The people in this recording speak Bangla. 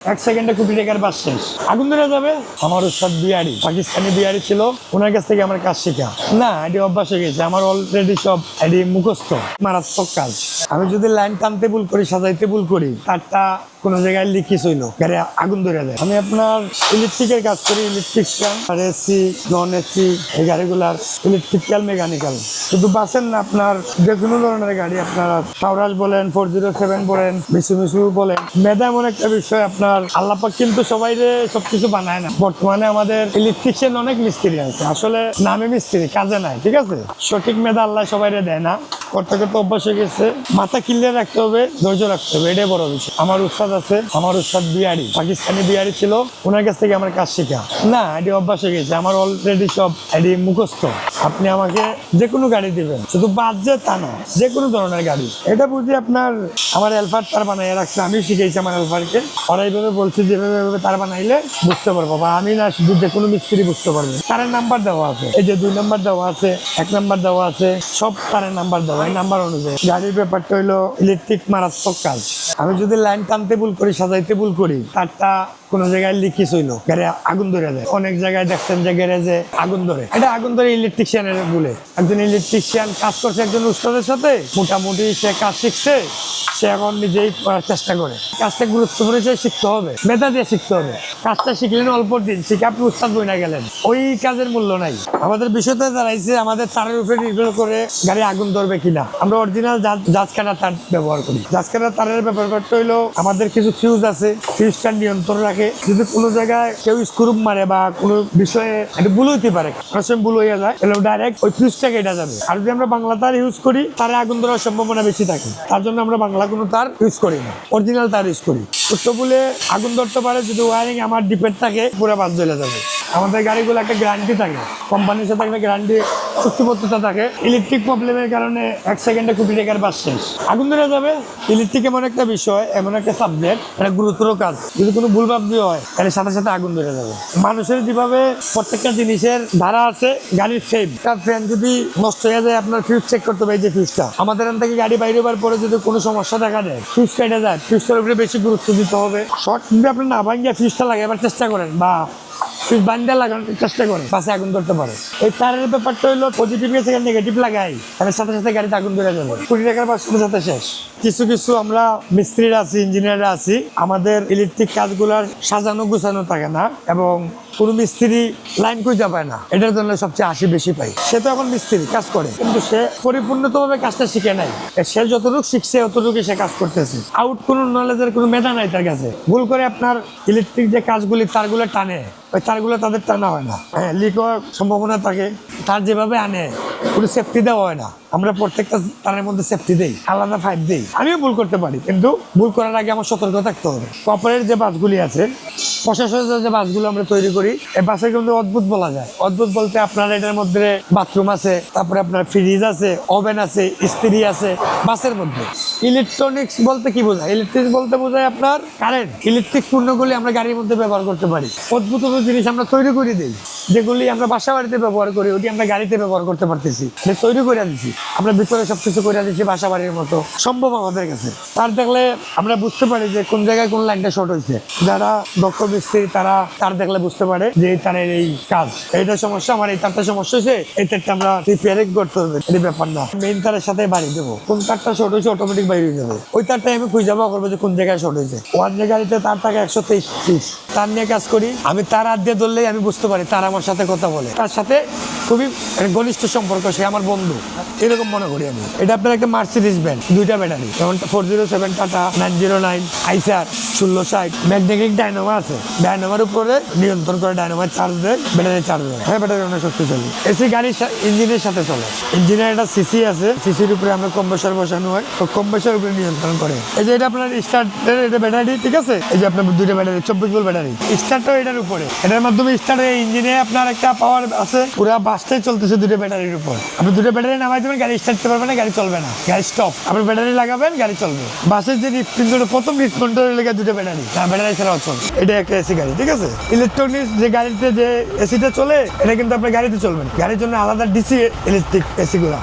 এক সেকেন্ডে কোটি টাকার বাস শেষ, আগুন ধরে যাবে। আমার উস্তাদ বিহারি, পাকিস্তানি বিহারি ছিল, ওনার কাছ থেকে আমার কাজ শেখা না, এটি অভ্যাস হয়ে গেছে আমার অলরেডি, সব এটি মুখস্থ, মারাত্মক কাজ। আমি যদি লাইন টানতে ভুল করি, সাজাইতে ভুল করি, তারটা কোনো জায়গায় লিকেজ হইলো, গাড়ি আগুন ধরে যায়। আমি আপনার ইলেকট্রিকের কাজ করি, ইলেকট্রিশিয়ান, আর এসি, নন এসি, এই গাড়িগুলার ইলেকট্রিক্যাল, মেকানিক্যাল, শুধু বাসের না, আপনার যে কোনো ধরনের গাড়ি, আপনারা সাউরাজ বলেন, 407 বলেন, মিসু বলেন। মেধা এমন একটা বিষয়, আপনার আল্লাপাক কিন্তু সবাই সবকিছু বানায় না। বর্তমানে আমাদের ইলেকট্রিশিয়ান অনেক মিস্ত্রি আছে, আসলে নামে মিস্ত্রি, কাজে নাই, ঠিক আছে। সঠিক মেধা আল্লাহ সবাই দেয় না, করতে করতে অভ্যাস হয়ে গেছে। মাথা ক্লিয়ার রাখতে হবে, ধৈর্য রাখতে হবে, এটাই বড় বিষয়। আমার উস্তাদ আছে, আমার উস্তাদ বিহারি, পাকিস্তানি বিহারি ছিল, ওনার কাছ থেকে আমার কাজ শেখা না, এটি অভ্যাস হয়ে গেছে আমার অলরেডি, সব এটি মুখস্থ। আপনি আমাকে যে কোনো গাড়ি দিবেন, শুধু বাদ যে তা না, যে কোনো ধরনের গাড়ি। এটা বুঝি আপনার আমার এলফার তার বানাই রাখছে, আমি শিখেছি আমার এলফারকে, ওরা এইভাবে বলছি যেভাবে তার বানাইলে বুঝতে পারবো, বা আমি না, শুধু যে কোনো মিস্ত্রি বুঝতে পারবে। তারের নাম্বার দেওয়া আছে, এই যে 2 নাম্বার দেওয়া আছে, 1 নাম্বার দেওয়া আছে, সব তারের নাম্বার দেওয়া, এই নাম্বার অনুযায়ী। গাড়ির ব্যাপারটা হইলো ইলেকট্রিক, মারাত্মক কাজ। আমি যদি লাইন টানতে ভুল করি, সাজাইতে ভুল করি, তারটা কোনো জায়গায় লিকেজ হইলো, গাড়ি আগুন ধরে যায়। অনেক জায়গায় দেখছেন যে গ্যারেজে আগুন ধরে, এটা আগুন ধরে ইলেকট্রিশিয়ানের বলে। একজন ইলেকট্রিশিয়ান কাজ করছে একজন উস্তাদের সাথে, মোটামুটি সে কাজ শিখছে, সে এখন নিজেই করার চেষ্টা করে। কাজটা গুরুত্বপূর্ণ হিসেবে শিখতে হবে, মেধা দিয়ে শিখতে হবে। কাজটা শিখলেন অল্প দিন, শিখে আপনি উস্তাদ বই না গেলেন, ওই কাজের মূল্য নাই। আমাদের বিষয়টা দাঁড়াইছে আমাদের তারের উপরে নির্ভর করে গাড়ি আগুন ধরবে কিনা। আমরা অরিজিনাল জাজ কাটা তার ব্যবহার করি। জাজ কাটা তারের ব্যাপারটা হইলো আমাদের কিছু ফিউজ আছে, ফিউজটা নিয়ন্ত্রণ রাখে। যদি কোনো জায়গায় কেউ স্ক্রু মারে বা কোনো বিষয়ে এটা ভুল হইতে পারে, অনেক সময় ভুল হয়ে যায়, তাহলে ডাইরেক্ট ওই ফিউজটা কেটে যাবে। আর যদি আমরা বাংলা তার ইউজ করি, তারে আগুন ধরার সম্ভাবনা বেশি থাকে। তার জন্য আমরা বাংলা কোনো তার ইউজ করি না, অরিজিনাল তার ইউজ করি। উচ্চ বলে আগুন ধরতে পারে, যদি ওয়ারিং আমার ডিপেন্ড থাকে, পুরো বাস জ্বলে যাবে। আমাদের গাড়িগুলো একটা গ্যারান্টি থাকে, কোম্পানির সাথে একটা গ্যারান্টি চুক্তিবদ্ধতা থাকে। ইলেকট্রিক প্রবলেমের কারণে 1 সেকেন্ডে কোটি টাকার বাস শেষ, আগুন ধরে যাবে। ইলেকট্রিক এমন একটা বিষয়, এমন একটা সাবজেক্ট, এটা গুরুতর কাজ। যদি কোনো ভুল ভাবি হয়, তাহলে সাথে সাথে আগুন ধরে যাবে। মানুষের যেভাবে প্রত্যেকটা জিনিসের ধারা আছে, গাড়ির সেম। তার ফ্যান যদি নষ্ট হয়ে যায়, আপনার ফিউজ চেক করতে হবে। এই যে ফিউজটা, আমাদের এখান থেকে গাড়ি বাইরে হওয়ার পরে যদি কোনো সমস্যা দেখা দেয়, ফিউজ কেটে যায়, ফিউজটার উপরে বেশি গুরুত্ব দিতে হবে। শর্ট যদি আপনি না ভাঙিয়ে ফিউজটা লাগাবার চেষ্টা করেন, বা ফিউজ বান্ডা লাগানোর চেষ্টা করে, পাশে আগুন ধরতে পারে। এই তারের ব্যাপারটা হলো পজিটিভ গেছে, নেগেটিভ লাগাই, তাহলে সাথে সাথে গাড়িতে আগুন ধরে যাবে। কোটি টাকার বাস সাথে শেষ। কিছু আমরা মিস্ত্রিরা আছি, ইঞ্জিনিয়াররা আছি, আমাদের ইলেকট্রিক কাজগুলার সাজানো গুছানো থাকে না, এবং কোনো মিস্ত্রি লাইন খুঁজে পায় না। এটার জন্য সবচেয়ে হাসি বেশি পাই। সে তো এখন মিস্ত্রি কাজ করে, কিন্তু সে পরিপূর্ণভাবে কাজটা শিখে নাই। সে যতটুকু শিখছে অতটুকু সে কাজ করতেছে, আউট কোনো নলেজের কোনো মেধা নাই তার কাছে। ভুল করে আপনার ইলেকট্রিক যে কাজগুলি তারগুলো টানে, ওই তারগুলো তাদের টানা হয় না, হ্যাঁ, লিক হওয়ার সম্ভাবনা থাকে। তার যেভাবে আনে কোনো সেফটি দেওয়া হয় না। আমরা প্রত্যেকটা তারের মধ্যে সেফটি দেই, আলাদা পাইপ দেই। আমিও ভুল করতে পারি, কিন্তু ভুল করার আগে আমার সতর্ক থাকতে হবে। কপারের যে বাসগুলি আছে, প্রশাসনের যে বাসগুলো আমরা তৈরি করি, এই বাসে কিন্তু অদ্ভুত বলা যায়। অদ্ভুত বলতে আপনার এটার মধ্যে বাথরুম আছে, তারপরে আপনার ফ্রিজ আছে, ওভেন আছে, ইস্ত্রি আছে বাসের মধ্যে। ইলেকট্রনিক্স বলতে কি বোঝায়? ইলেকট্রিক বলতে বোঝায় আপনার কারেন্ট। ইলেকট্রিক পণ্যগুলি আমরা গাড়ির মধ্যে ব্যবহার করতে পারি। অদ্ভুত জিনিস আমরা তৈরি করে দিই, যেগুলি আমরা বাসা বাড়িতে ব্যবহার করি, ওটি আমরা গাড়িতে ব্যবহার করতে পারতেছি, তৈরি করে দিচ্ছি। আমরা ভিতরে সবকিছু করে দিচ্ছি বাসা বাড়ির মতো, সম্ভব আমাদের কাছে। তার দেখলে আমরা বুঝতে পারি যে কোন জায়গায় কোন লাইনটা শর্ট হয়েছে। যারা দক্ষ মিস্ত্রি, তারা তার দেখলে বুঝতে পারে যে এই তারের এই কাজ, এইটা সমস্যা, আমার এই তারটা সমস্যা হয়েছে, এই তারটা আমরা রিপেয়ারিং করতে হবে। এই ব্যাপার না, মেইন তারের সাথে বাড়ি দেবো। কোন তারটা শর্ট হয়েছে অটোমেটিক বাইরে হয়ে যাবে। ওই তারটাই আমি খুঁজে যাবো করবো যে কোন জায়গায় শর্ট হয়েছে। ওয়ান যে গাড়িতে তার থাকে 123 তার নিয়ে কাজ করি। আমি তার হাত দিয়ে ধরলেই আমি বুঝতে পারি তার আমার সাথে কথা বলে, তার সাথে খুবই ঘনিষ্ঠ সম্পর্ক, সে আমার বন্ধু, এরকম মনে করি আমি। এটা আপনার একটা মার্সিডিজ ব্যান্ড, 2টা ব্যাটারি, যেমন 407 টাটা, 909 আইসার, 1660 ম্যাগনেটিক ডায়নামো আছে। ডায়নামার উপরে নিয়ন্ত্রণ করে, ডায়নামার চার্জ দেয়, ব্যাটারি চার্জ দেয়। হ্যাঁ, ব্যাটারি অনেক শক্তিশালী। এসি গাড়ির ইঞ্জিনের সাথে চলে। ইঞ্জিনের একটা সিসি আছে, সিসির উপরে আমরা কম্প্রেসার বসানো হয়, তো কম্প্রেসার উপরে নিয়ন্ত্রণ করে। এই যে এটা আপনার স্টার্টের, এটা ব্যাটারি, ঠিক আছে। এই যে আপনার 2টা ব্যাটারি, 24 ভোল্ট ব্যাটারি। স্টার্টও এটার উপরে, এটার মাধ্যমে স্টার্ট হয়ে ইঞ্জিনে আপনার একটা পাওয়ার আছে। পুরো বাসটাই চলতেছে 2টা ব্যাটারির উপর। আপনি 2টা ব্যাটারি নামাই দেবেন, গাড়ি স্টার্ট করতে পারবেন না, গাড়ি চলবে না, গাড়ি স্টপ। আপনি ব্যাটারি লাগাবেন, গাড়ি চলবে। বাসের যে হৃৎপিণ্ডের প্রথম হৃৎপিণ্ডের লেগে 2টা ব্যাটারি, না ব্যাটারি ছাড়া অচল। এটা একটা এসি গাড়ি, ঠিক আছে। ইলেকট্রনিক্স যে গাড়িতে যে এসিটা চলে, এটা কিন্তু আপনার গাড়িতে চলবে না। গাড়ির জন্য আলাদা ডিসি ইলেকট্রিক এসি গুলা।